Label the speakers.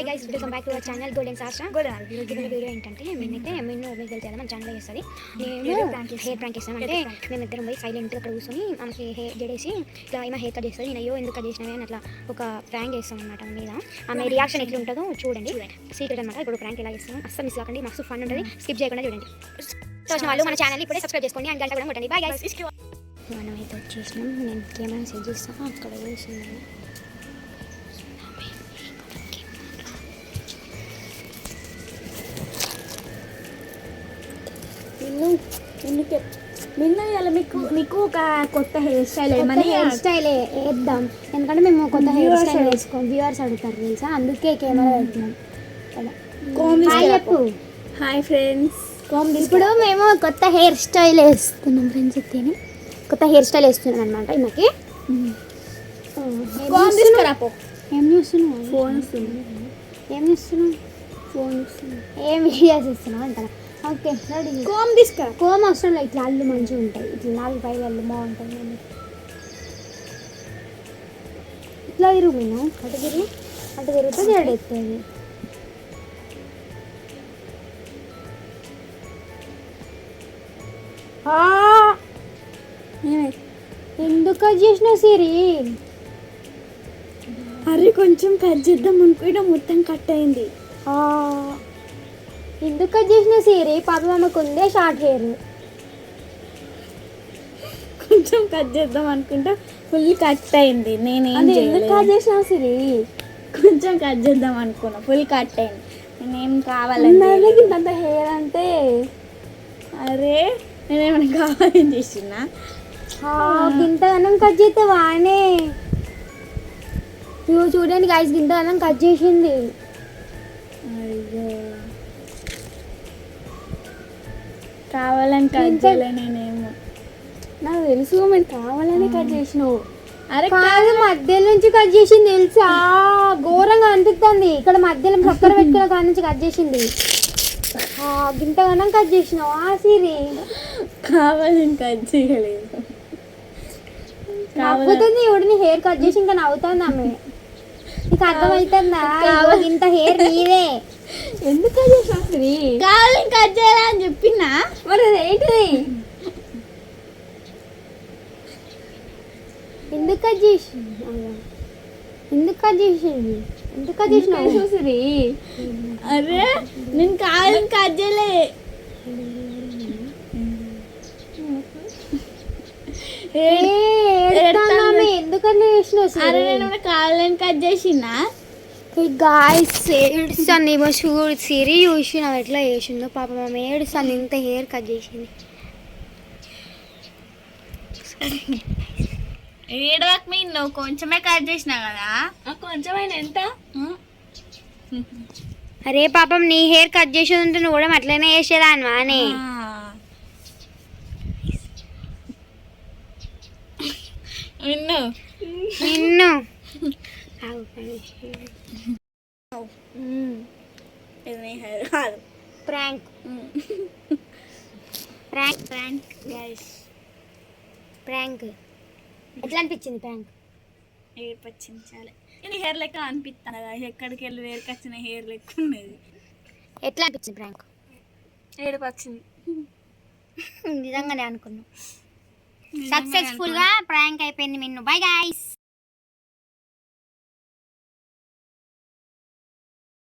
Speaker 1: guys, welcome back to our channel Golden Sastra. Video ఏంటంటే మేమైతే మిన్ను మీకు చాలా మన ఛానల్ చేస్తుంది. మేము హెయిర్ ప్రాంక్ చేస్తాం. అంటే మేము ఇద్దరం పోయి సైలెంట్ అక్కడ కూర్చొని ఆమెకి హెయిర్ జడేసి ఇట్లా ఏమైనా హెయిర్ కట్ చేస్తుంది. నేను అయ్యో ఎందుకు కట్ చేసినావే అని అట్లా ఒక ప్రాంక్ చేస్తాం అనమాట మీద. ఆమె రియాక్షన్ ఎట్లా ఉంటుందో చూడండి. సీక్రెట్ అనమాట. ఇప్పుడు ప్రాంక్ ఎలా చేస్తాం అస్సలు మిస్ కాకండి. మస్తు ఫన్ ఉంటుంది. స్కిప్ చేయకుండా చూడండి. చూసిన వాళ్ళు మన ఛానల్ ఇప్పుడే సబ్స్క్రైబ్ చేసుకోండి అండ్ గంట కూడా కొట్టండి. Bye guys. మనం అయితే వచ్చేసినాం. నేను కెమెరా సెట్ చేస్తాను. అక్కడ వేసినాను.
Speaker 2: మిన్న ఇవాళ మీకు ఒక కొత్త హెయిర్ స్టైల్
Speaker 1: హెయిర్ స్టైల్ వేద్దాం. ఎందుకంటే మేము కొత్త హెయిర్ స్టైల్ వేసుకోం. వ్యూవర్స్ అడుగుతారు తెలుసా, అందుకే కెమెరా పెట్టినాం.
Speaker 2: హాయ్ ఫ్రెండ్స్,
Speaker 1: ఇప్పుడు మేము కొత్త హెయిర్ స్టైల్ వేస్తున్నాం ఫ్రెండ్స్. ఎత్తేనే కొత్త హెయిర్ స్టైల్ వేస్తున్నాం అనమాట. ఈమెకి ఏం చూస్తున్నావు?
Speaker 2: ఫోన్ వస్తుంది.
Speaker 1: ఏం చూస్తున్నావు?
Speaker 2: ఫోన్ వస్తుంది.
Speaker 1: ఏం వీడియోస్ ఇస్తున్నావు అంటారా? Okay ready.
Speaker 2: కోమ్ తీసుకురా.
Speaker 1: కోమ్ అవసరం లేదు. ఇట్లా అల్లు మంచిగా ఉంటాయి. ఇట్లా 4-5 అల్లు బాగుంటుంది. ఇట్లా తిరుగు. నేను అటు తిరిగితే జడెత్తేది. ఎందుకు కట్ చేసినావు సిరి?
Speaker 2: అరే కొంచెం కట్ చేద్దాం అనుకుంటే మొత్తం కట్ అయింది.
Speaker 1: ఎందుకు కట్ చేసినావు సిరి? పాపం ఆమెకు ఉందే షార్ట్ హెయిర్.
Speaker 2: కొంచెం కట్ చేద్దాం అనుకుంటే ఫుల్ కట్ అయింది.
Speaker 1: ఎందుకు కట్ చేసినావు సిరి?
Speaker 2: కొంచెం కట్ చేద్దాం అనుకున్నా, ఫుల్ కట్ అయింది. నేనేం కావాలంటే
Speaker 1: ఇంత హెయిర్ అంటే
Speaker 2: అరే నేనేమైనా కావాలని చేసినా
Speaker 1: గింతగానం కట్ చేస్తే వానే చూడండి గాయస్, గింతగానం కట్ చేసింది.
Speaker 2: కావాలని కట్ చేయలే. నేనేమో
Speaker 1: నాకు తెలుసు మీరు కావాలని కట్ చేసినావు.
Speaker 2: అరే
Speaker 1: కాదు, మధ్యలో నుంచి కట్ చేసింది తెలుసా? ఘోరంగా అనిపిస్తుంది. ఇక్కడ మధ్యలో చక్కెర పెట్టుకున్న కాడ నుంచి కట్ చేసింది. గింతగానం కట్ చేసినావు ఆ సిరి?
Speaker 2: కావాలని కట్ చేయలేదు.
Speaker 1: నవ్వుతుంది ఎవడిని హెయిర్ కట్ చేసి ఇంకా నవ్వుతుంది ఆమె. నీకు అర్థమవుతుందా? ఇంత హెయిర్ నీదే. ఎందుకు కట్ చేసినావు సిరి?
Speaker 2: కావాలని కట్ చేయాలా అని చెప్పినా.
Speaker 1: మరి ఏంటిది? ఎందుకు కట్ చేసింది? ఎందుకు కట్ చేసినావు సిరి?
Speaker 2: అరే నేను కావాలని కట్ చేయలే.
Speaker 1: ఎందుకని చేసినావు?
Speaker 2: అరే నేను కావాలని కట్ చేసినా.
Speaker 1: గాయస్ ఏడుస్తాను. ఏమో సిరి చూసిన ఎట్లా చేసిందో పాపం. ఆమె ఏడుస్తాను. ఇంత హెయిర్ కట్ చేసింది.
Speaker 2: ఏడవకు మీ, నువ్వు కొంచెమే కట్ చేసినా కదా. కొంచెమైనా ఎంత?
Speaker 1: అరే పాపం నీ హెయిర్ కట్ చేసేది ఉంటే నువ్వు కూడా అట్లనే చేసేదా అని మానే. నిన్ను ప్రాంక్ ఎట్లా అనిపించింది? ప్రాంక్
Speaker 2: ఏర్పచ్చింది చాలా. నేను హెయిర్ లెక్క అనిపిస్తాను కదా, ఎక్కడికి వెళ్ళి వేరుకి వచ్చిన హెయిర్ లెక్క ఉన్నది.
Speaker 1: ఎట్లా అనిపించింది ప్రాంక్?
Speaker 2: ఏడుపచ్చింది.
Speaker 1: నిజంగానే అనుకున్నాం. సక్సెస్ఫుల్ గా ప్రాంక్ అయిపోయింది. మిన్ను. Bye guys.